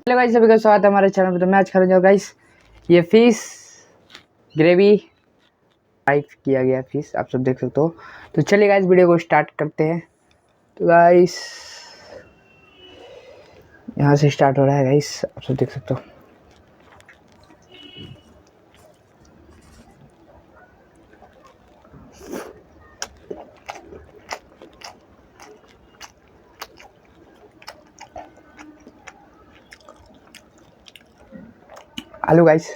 Hello guys, सभी का स्वागत है हमारे चैनल पे। तो मैं आज करूँगा गाइस ये फिश ग्रेवी फ्राई किया गया फिश, आप सब देख सकते हो। तो चलिए गाइस वीडियो को स्टार्ट करते हैं। तो गाइस यहाँ से स्टार्ट हो रहा है गाइस, आप सब देख सकते हो। आलू गाइस,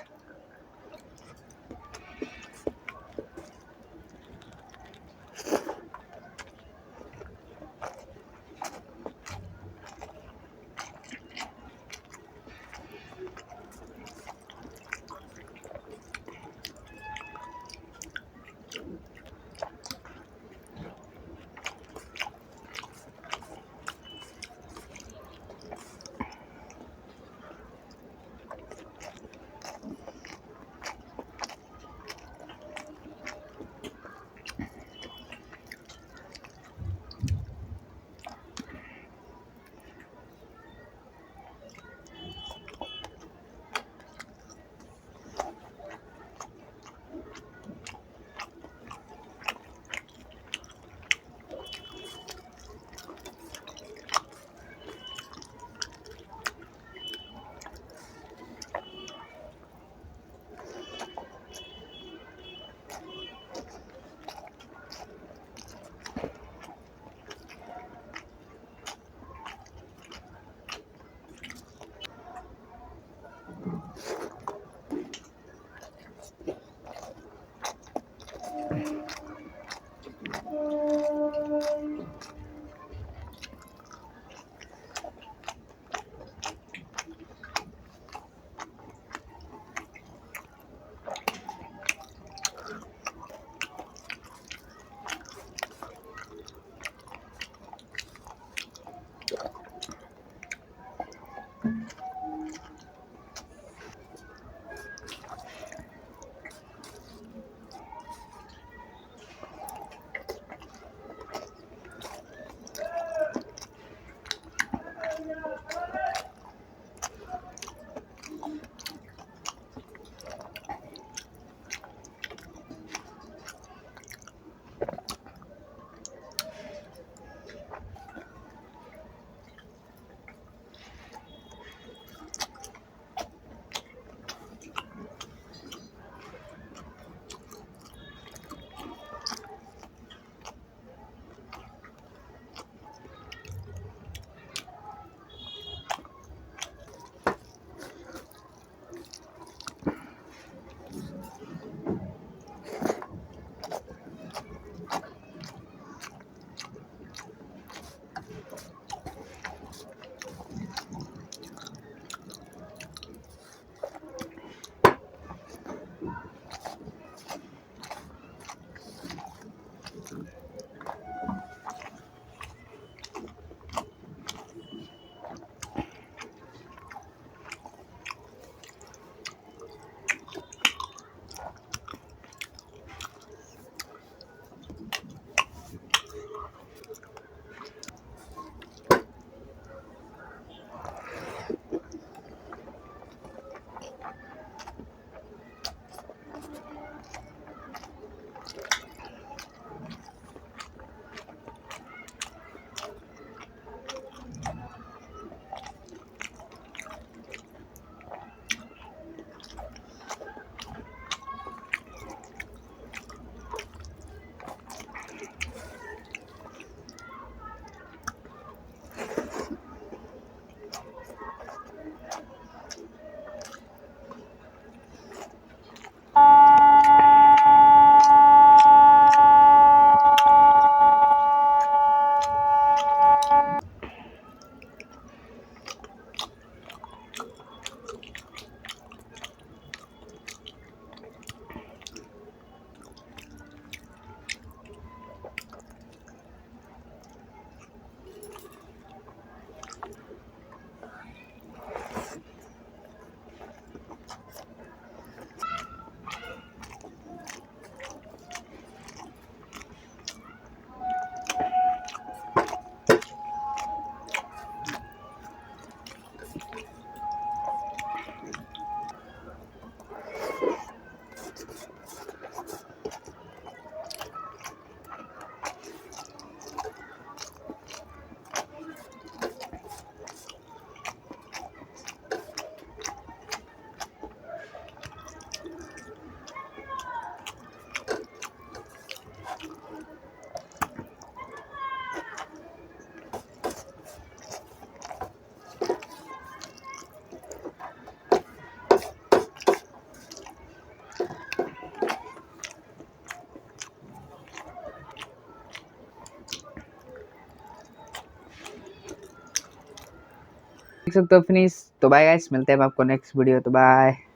सकते हो फिनिश। तो बाय गाइस, मिलते हैं आपको नेक्स्ट वीडियो। तो बाय।